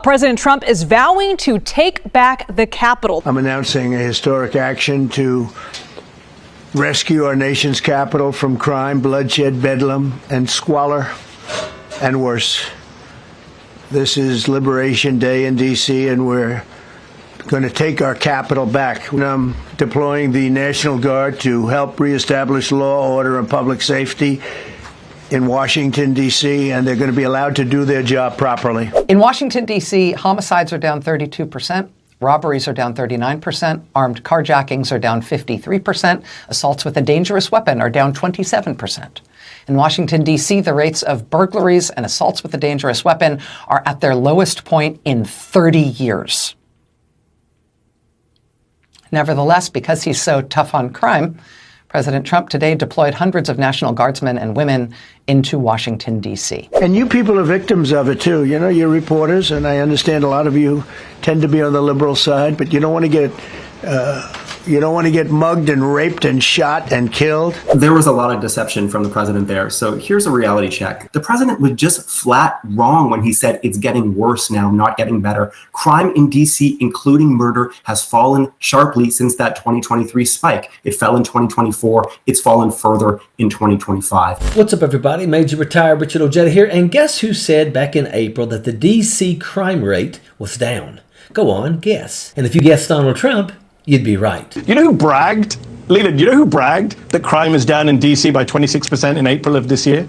President Trump is vowing to take back the Capitol. I'm announcing a historic action to rescue our nation's capital from crime, bloodshed, bedlam, and squalor, and worse. This is Liberation Day in D.C., and we're going to take our capital back. I'm deploying the National Guard to help reestablish law, order, and public safety in Washington, D.C., and they're going to be allowed to do their job properly. In Washington, D.C., homicides are down 32%, robberies are down 39%, armed carjackings are down 53%, assaults with a dangerous weapon are down 27%. In Washington, D.C., the rates of burglaries and assaults with a dangerous weapon are at their lowest point in 30 years. Nevertheless, because he's so tough on crime, President Trump today deployed hundreds of National Guardsmen and women into Washington, D.C. And you people are victims of it, too. You know, you're reporters, and I understand a lot of you tend to be on the liberal side, but you don't want to get mugged and raped and shot and killed. There was a lot of deception from the president there. So here's a reality check. The president was just flat wrong when he said it's getting worse now, not getting better. Crime in D.C., including murder, has fallen sharply since that 2023 spike. It fell in 2024. It's fallen further in 2025. What's up, everybody? Major Retired Richard Ojeda here. And guess who said back in April that the D.C. crime rate was down? Go on, guess. And if you guessed Donald Trump, you'd be right. You know who bragged? Leland, you know who bragged that crime is down in D.C. by 26% in April of this year?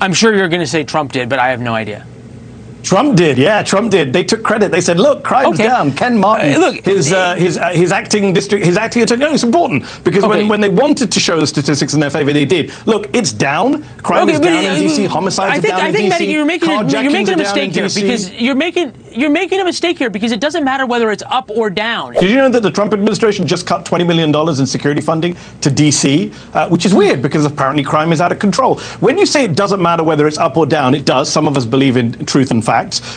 I'm sure you're going to say Trump did, but I have no idea. Trump did, yeah, Trump did. They took credit. They said, "Look, crime's down." Ken Martin, his acting attorney. No, it's important because when they wanted to show the statistics in their favor, they did. Look, it's down. Crime is down in D.C. Homicides are down in D.C. I think, Mehdi, you're making a mistake here because you're making a mistake here because it doesn't matter whether it's up or down. Did you know that the Trump administration just cut $20 million in security funding to D.C., which is weird because apparently crime is out of control. When you say it doesn't matter whether it's up or down, it does. Some of us believe in truth and facts.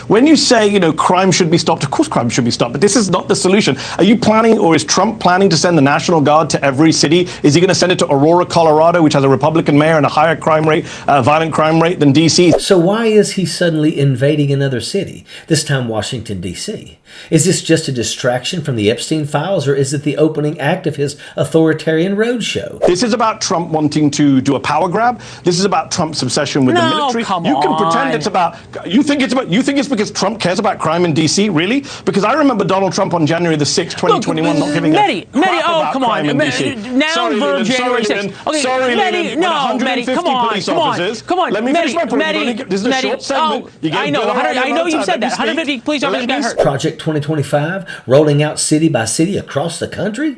When you say, crime should be stopped, of course crime should be stopped, but this is not the solution. Are you planning, or is Trump planning to send the National Guard to every city? Is he going to send it to Aurora, Colorado, which has a Republican mayor and a higher crime rate, violent crime rate than D.C.? So why is he suddenly invading another city, this time Washington, D.C.? Is this just a distraction from the Epstein files, or is it the opening act of his authoritarian roadshow? This is about Trump wanting to do a power grab. This is about Trump's obsession with the military. You can pretend it's about. You think it's because Trump cares about crime in D.C. Really? Because I remember Donald Trump on January the 6th, 2021, not giving a crap about crime in D.C. Now, verb January 6th. Okay, sorry, Mehdi, no, Mehdi, come on. Let me finish my point. This is a short segment. I know you said that. 150 police officers got hurt. Project 2025, rolling out city by city across the country?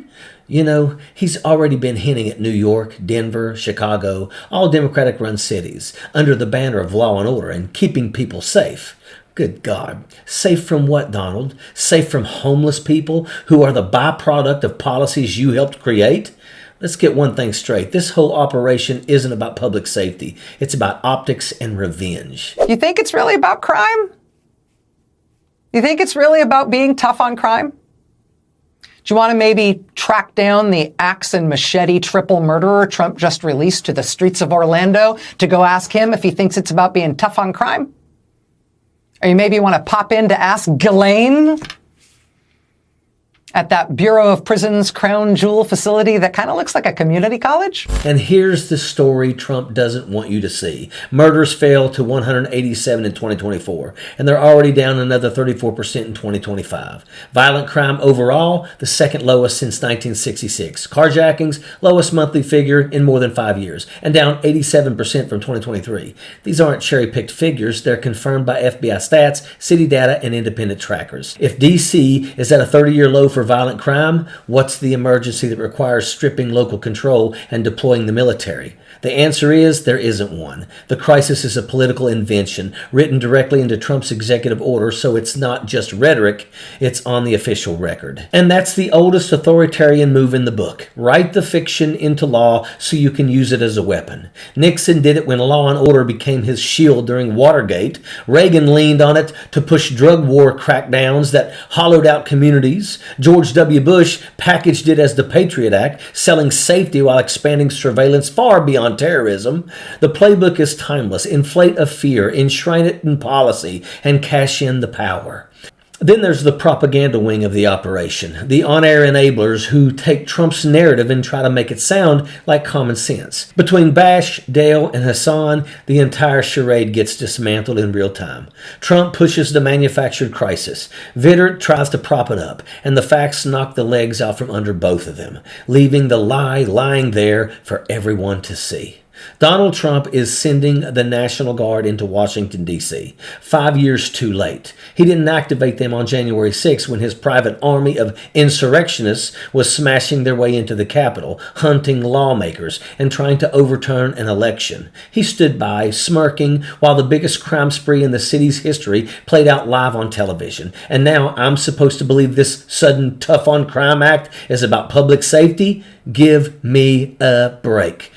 He's already been hinting at New York, Denver, Chicago, all Democratic-run cities, under the banner of law and order and keeping people safe. Good God. Safe from what, Donald? Safe from homeless people who are the byproduct of policies you helped create? Let's get one thing straight. This whole operation isn't about public safety. It's about optics and revenge. You think it's really about crime? You think it's really about being tough on crime? Do you want to maybe track down the axe and machete triple murderer Trump just released to the streets of Orlando to go ask him if he thinks it's about being tough on crime? Or you maybe want to pop in to ask Ghislaine at that Bureau of Prisons crown jewel facility that kind of looks like a community college? And here's the story Trump doesn't want you to see. Murders fell to 187 in 2024, and they're already down another 34% in 2025. Violent crime overall, the second lowest since 1966. Carjackings, lowest monthly figure in more than 5 years, and down 87% from 2023. These aren't cherry-picked figures. They're confirmed by FBI stats, city data, and independent trackers. If D.C. is at a 30-year low for violent crime, what's the emergency that requires stripping local control and deploying the military? The answer is there isn't one. The crisis is a political invention written directly into Trump's executive order, so it's not just rhetoric, it's on the official record. And that's the oldest authoritarian move in the book. Write the fiction into law so you can use it as a weapon. Nixon did it when law and order became his shield during Watergate. Reagan leaned on it to push drug war crackdowns that hollowed out communities. George W. Bush packaged it as the Patriot Act, selling safety while expanding surveillance far beyond terrorism. The playbook is timeless. Inflate a fear, enshrine it in policy, and cash in the power. Then there's the propaganda wing of the operation, the on-air enablers who take Trump's narrative and try to make it sound like common sense. Between Bash, Dale, and Hasan, the entire charade gets dismantled in real time. Trump pushes the manufactured crisis. Vittert tries to prop it up, and the facts knock the legs out from under both of them, leaving the lie lying there for everyone to see. Donald Trump is sending the National Guard into Washington, D.C. 5 years too late. He didn't activate them on January 6 when his private army of insurrectionists was smashing their way into the Capitol, hunting lawmakers, and trying to overturn an election. He stood by, smirking, while the biggest crime spree in the city's history played out live on television. And now I'm supposed to believe this sudden tough-on-crime act is about public safety? Give me a break.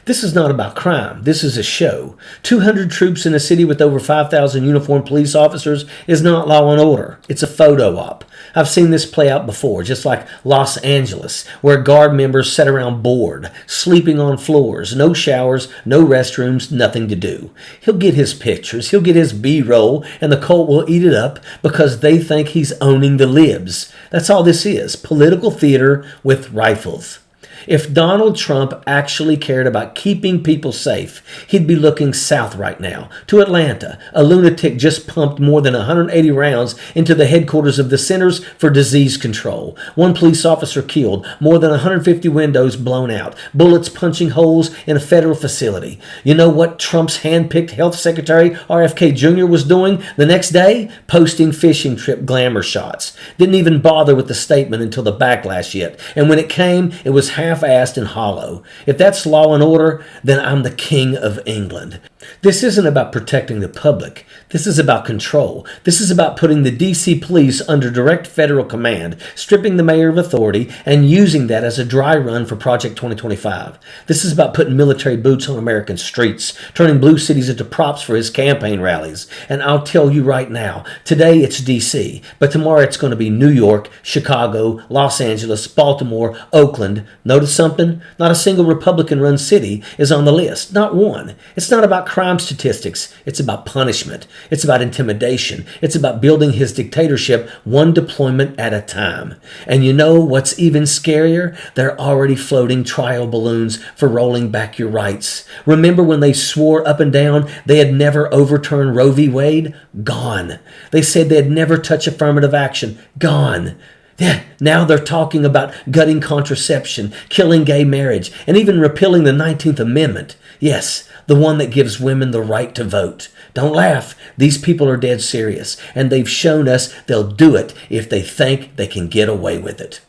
This is not about crime. This is a show. 200 troops in a city with over 5,000 uniformed police officers is not law and order. It's a photo op. I've seen this play out before, just like Los Angeles, where guard members sat around bored, sleeping on floors, no showers, no restrooms, nothing to do. He'll get his pictures, he'll get his B-roll, and the cult will eat it up because they think he's owning the libs. That's all this is, political theater with rifles. If Donald Trump actually cared about keeping people safe, he'd be looking south right now, to Atlanta. A lunatic just pumped more than 180 rounds into the headquarters of the Centers for Disease Control. One police officer killed, more than 150 windows blown out, bullets punching holes in a federal facility. You know what Trump's hand-picked health secretary, RFK Jr., was doing the next day? Posting fishing trip glamour shots. Didn't even bother with the statement until the backlash hit. And when it came, it was half-assed and hollow. If that's law and order, then I'm the king of England. This isn't about protecting the public. This is about control. This is about putting the D.C. police under direct federal command, stripping the mayor of authority, and using that as a dry run for Project 2025. This is about putting military boots on American streets, turning blue cities into props for his campaign rallies. And I'll tell you right now, today it's D.C., but tomorrow it's going to be New York, Chicago, Los Angeles, Baltimore, Oakland. Notice something? Not a single Republican-run city is on the list. Not one. It's not about crime statistics. It's about punishment. It's about intimidation. It's about building his dictatorship one deployment at a time. And you know what's even scarier? They're already floating trial balloons for rolling back your rights. Remember when they swore up and down they had never overturned Roe v. Wade? Gone. They said they'd never touch affirmative action. Gone. Yeah, now they're talking about gutting contraception, killing gay marriage, and even repealing the 19th Amendment. Yes, the one that gives women the right to vote. Don't laugh. These people are dead serious, and they've shown us they'll do it if they think they can get away with it.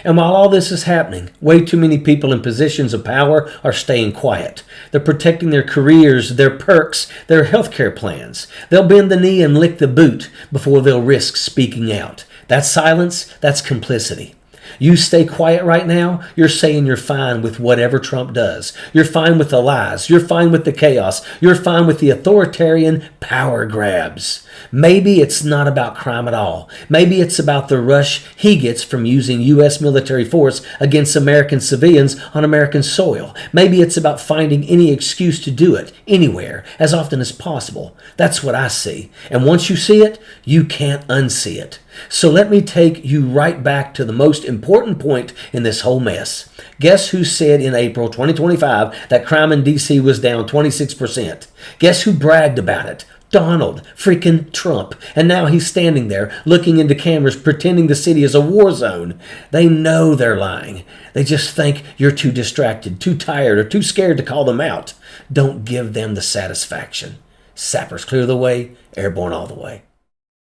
And while all this is happening, way too many people in positions of power are staying quiet. They're protecting their careers, their perks, their health care plans. They'll bend the knee and lick the boot before they'll risk speaking out. That's silence, that's complicity. You stay quiet right now, you're saying you're fine with whatever Trump does. You're fine with the lies. You're fine with the chaos. You're fine with the authoritarian power grabs. Maybe it's not about crime at all. Maybe it's about the rush he gets from using U.S. military force against American civilians on American soil. Maybe it's about finding any excuse to do it, anywhere, as often as possible. That's what I see. And once you see it, you can't unsee it. So let me take you right back to the most important point in this whole mess. Guess who said in April 2025 that crime in D.C. was down 26%? Guess who bragged about it? Donald freaking Trump. And now he's standing there looking into cameras pretending the city is a war zone. They know they're lying. They just think you're too distracted, too tired, or too scared to call them out. Don't give them the satisfaction. Sappers clear the way, airborne all the way.